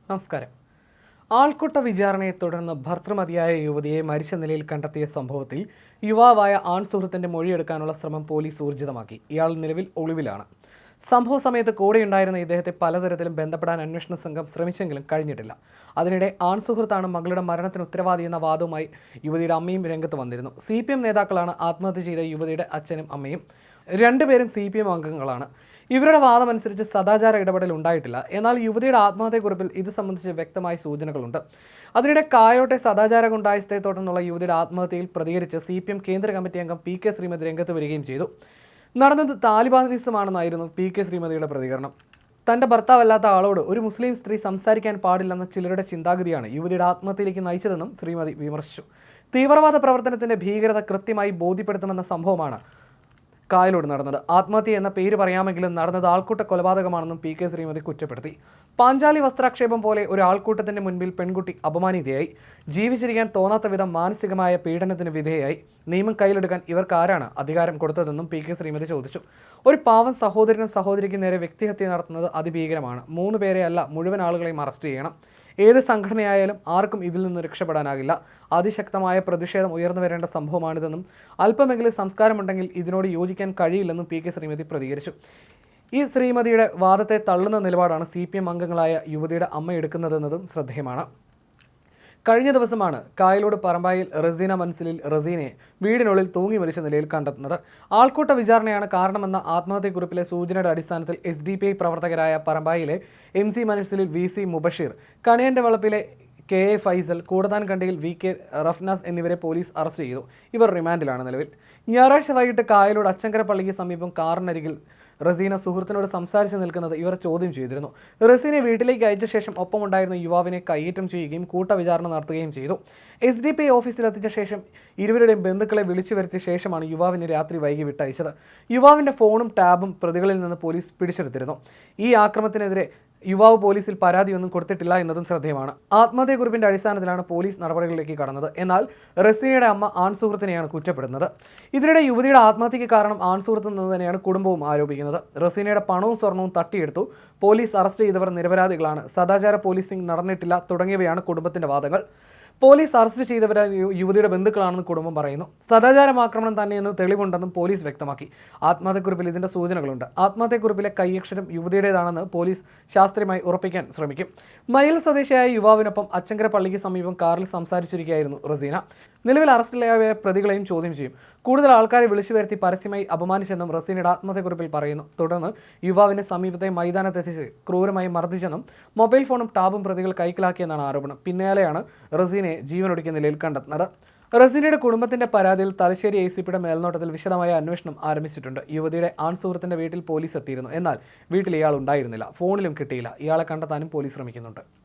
നമസ്കാരം. ആൾക്കൂട്ട വിചാരണയെ തുടർന്ന് ഭർതൃമതിയായ യുവതിയെ മരിച്ച നിലയിൽ കണ്ടെത്തിയ സംഭവത്തിൽ യുവാവായ ആൺ സുഹൃത്തിന്റെ മൊഴിയെടുക്കാനുള്ള ശ്രമം പോലീസ് ഊർജിതമാക്കി. ഇയാൾ നിലവിൽ ഒളിവിലാണ്. സംഭവ സമയത്ത് കൂടെയുണ്ടായിരുന്ന ഇദ്ദേഹത്തെ പലതരത്തിലും ബന്ധപ്പെടാൻ അന്വേഷണ സംഘം ശ്രമിച്ചെങ്കിലും കഴിഞ്ഞിട്ടില്ല. അതിനിടെ ആൺ സുഹൃത്താണ് മകളുടെ മരണത്തിന് ഉത്തരവാദിയെന്ന വാദവുമായി യുവതിയുടെ അമ്മയും രംഗത്ത് വന്നിരുന്നു. CPM നേതാക്കളാണ് ആത്മഹത്യ ചെയ്ത യുവതിയുടെ അച്ഛനും അമ്മയും. രണ്ടുപേരും CPM അംഗങ്ങളാണ്. ഇവരുടെ വാദമനുസരിച്ച് സദാചാര ഇടപെടൽ ഉണ്ടായിട്ടില്ല. എന്നാൽ യുവതിയുടെ ആത്മഹത്യക്കുറിപ്പിൽ ഇത് സംബന്ധിച്ച് വ്യക്തമായ സൂചനകളുണ്ട്. അതിനിടെ കായോട്ടെ സദാചാര ഗുണ്ടായിസത്തെ തുടർന്നുള്ള യുവതിയുടെ ആത്മഹത്യയിൽ പ്രതികരിച്ച് CPM കേന്ദ്ര കമ്മിറ്റി അംഗം PK ശ്രീമതി രംഗത്ത് വരികയും ചെയ്തു. നടന്നത് താലിബാനിസമാണെന്നായിരുന്നു PK ശ്രീമതിയുടെ പ്രതികരണം. തൻ്റെ ഭർത്താവല്ലാത്ത ആളോട് ഒരു മുസ്ലിം സ്ത്രീ സംസാരിക്കാൻ പാടില്ലെന്ന ചിലരുടെ ചിന്താഗതിയാണ് യുവതിയുടെ ആത്മഹത്യയിലേക്ക് നയിച്ചതെന്നും ശ്രീമതി വിമർശിച്ചു. തീവ്രവാദ പ്രവർത്തനത്തിൻ്റെ ഭീകരത കൃത്യമായി ബോധ്യപ്പെടുത്തുമെന്ന സംഭവമാണ് കായലോട് നടന്നത്. ആത്മഹത്യ എന്ന പേര് പറയാമെങ്കിലും നടന്നത് ആൾക്കൂട്ട കൊലപാതകമാണെന്നും PK ശ്രീമതി കുറ്റപ്പെടുത്തി. പാഞ്ചാലി വസ്ത്രാക്ഷേപം പോലെ ഒരു ആൾക്കൂട്ടത്തിന്റെ മുൻപിൽ പെൺകുട്ടി അപമാനിതയായി. ജീവിച്ചിരിക്കാൻ തോന്നാത്ത വിധം മാനസികമായ പീഡനത്തിന് വിധേയായി. നിയമം കയ്യിലെടുക്കാൻ ഇവർക്ക് ആരാണ് അധികാരം കൊടുത്തതെന്നും PK ശ്രീമതി ചോദിച്ചു. ഒരു പാവം സഹോദരനും സഹോദരിക്കും നേരെ വ്യക്തിഹത്യ നടത്തുന്നത് അതിഭീകരമാണ്. 3 പേരെ അല്ല, മുഴുവൻ ആളുകളെയും അറസ്റ്റ് ചെയ്യണം. ഏത് സംഘടനയായാലും ആർക്കും ഇതിൽ നിന്ന് രക്ഷപ്പെടാനാകില്ല. അതിശക്തമായ പ്രതിഷേധം ഉയർന്നു വരേണ്ട സംഭവമാണിതെന്നും അല്പമെങ്കിലും സംസ്കാരമുണ്ടെങ്കിൽ ഇതിനോട് യോജിക്കാൻ കഴിയില്ലെന്നും PK ശ്രീമതി പ്രതികരിച്ചു. ഈ ശ്രീമതിയുടെ വാദത്തെ തള്ളുന്ന നിലപാടാണ് CPM അംഗങ്ങളായ യുവതിയുടെ അമ്മ എടുക്കുന്നതെന്നതും ശ്രദ്ധേയമാണ്. കഴിഞ്ഞ ദിവസമാണ് കായലോട് പറമ്പായിൽ റസീന മൻസിലിൽ റസീനയെ വീടിനുള്ളിൽ തൂങ്ങി മരിച്ച നിലയിൽ കണ്ടെത്തുന്നത്. ആൾക്കൂട്ട വിചാരണയാണ് കാരണമെന്ന ആത്മഹത്യക്കുറിപ്പിലെ സൂചനയുടെ അടിസ്ഥാനത്തിൽ SDPI പ്രവർത്തകരായ പറമ്പായിലെ MC മൻസിലിൽ VC Mubasheer, കണിയൻ്റെ വളപ്പിലെ KA Faisal, കൂടത്താൻകണ്ടിയിൽ VK Rafnas എന്നിവരെ പോലീസ് അറസ്റ്റ് ചെയ്തു. ഇവർ റിമാൻഡിലാണ് നിലവിൽ. ഞായറാഴ്ച വൈകിട്ട് കായലോട് അച്ചങ്കര പള്ളിക്ക് സമീപം കാറിനരികിൽ റസീന സുഹൃത്തിനോട് സംസാരിച്ച് നിൽക്കുന്നത് ഇവർ ചോദ്യം ചെയ്തിരുന്നു. റസീനെ വീട്ടിലേക്ക് അയച്ച ശേഷം ഒപ്പമുണ്ടായിരുന്ന യുവാവിനെ കയ്യേറ്റം ചെയ്യുകയും കൂട്ടവിചാരണ നടത്തുകയും ചെയ്തു. SDPI ഓഫീസിലെത്തിച്ച ശേഷം ഇരുവരുടെയും ബന്ധുക്കളെ വിളിച്ചു വരുത്തിയ ശേഷമാണ് യുവാവിനെ രാത്രി വൈകി വിട്ടയച്ചത്. യുവാവിൻ്റെ ഫോണും ടാബും പ്രതികളിൽ നിന്ന് പോലീസ് പിടിച്ചെടുത്തിരുന്നു. ഈ ആക്രമണത്തിനെതിരെ യുവാവ് പോലീസിൽ പരാതിയൊന്നും കൊടുത്തിട്ടില്ല എന്നതും ശ്രദ്ധേയമാണ്. ആത്മഹത്യക്കുറിപ്പിന്റെ അടിസ്ഥാനത്തിലാണ് പോലീസ് നടപടികളിലേക്ക് കടന്നത്. എന്നാൽ റസീനയുടെ അമ്മ ആൺ സുഹൃത്തിനെയാണ് കുറ്റപ്പെടുന്നത്. ഇതിനിടെ യുവതിയുടെ ആത്മഹത്യക്ക് കാരണം ആൺ സുഹൃത്ത് എന്ന് തന്നെയാണ് കുടുംബവും ആരോപിക്കുന്നത്. റസീനയുടെ പണവും സ്വർണവും തട്ടിയെടുത്തു. പോലീസ് അറസ്റ്റ് ചെയ്തവർ നിരപരാധികളാണ്. സദാചാര പോലീസിംഗ് നടന്നിട്ടില്ല തുടങ്ങിയവയാണ് കുടുംബത്തിന്റെ വാദങ്ങൾ. പോലീസ് അറസ്റ്റ് ചെയ്തവരെ യുവതിയുടെ ബന്ധുക്കളാണെന്ന് കുടുംബം പറയുന്നു. സദാചാരമാക്രമണം തന്നെയെന്ന് തെളിവുണ്ടെന്നും പോലീസ് വ്യക്തമാക്കി. ആത്മഹത്യക്കുറിപ്പിൽ ഇതിന്റെ സൂചനകളുണ്ട്. ആത്മഹത്യക്കുറിപ്പിലെ കൈയക്ഷരം യുവതിയുടേതാണെന്ന് പോലീസ് ശാസ്ത്രീയമായി ഉറപ്പിക്കാൻ ശ്രമിക്കും. മയിൽ സ്വദേശിയായ യുവാവിനൊപ്പം അച്ചങ്കര പള്ളിക്ക് സമീപം കാറിൽ സംസാരിച്ചിരിക്കുകയായിരുന്നു റസീന. നിലവിൽ അറസ്റ്റിലായ പ്രതികളെയും ചോദ്യം ചെയ്യും. കൂടുതൽ ആൾക്കാരെ വിളിച്ചു വരുത്തി പരസ്യമായി അപമാനിച്ചെന്നും റസീനയുടെ ആത്മഹത്യക്കുറിപ്പിൽ പറയുന്നു. തുടർന്ന് യുവാവിനെ സമീപത്തെ മൈതാനത്തെത്തിച്ച് ക്രൂരമായി മർദ്ദിച്ചെന്നും മൊബൈൽ ഫോണും ടാബും പ്രതികൾ കൈക്കലാക്കിയെന്നാണ് ആരോപണം. പിന്നാലെയാണ് റസീനയെ ജീവനൊടുക്കിയ നിലയിൽ കണ്ടെത്തുന്നത്. റസീനയുടെ കുടുംബത്തിന്റെ പരാതിയിൽ തലശ്ശേരി ACPയുടെ മേൽനോട്ടത്തിൽ വിശദമായ അന്വേഷണം ആരംഭിച്ചിട്ടുണ്ട്. യുവതിയുടെ ആൺ സുഹൃത്തിന്റെ വീട്ടിൽ പോലീസ് എത്തിയിരുന്നു. എന്നാൽ വീട്ടിൽ ഇയാൾ ഉണ്ടായിരുന്നില്ല. ഫോണിലും കിട്ടിയില്ല. ഇയാളെ കണ്ടെത്താനും പോലീസ് ശ്രമിക്കുന്നുണ്ട്.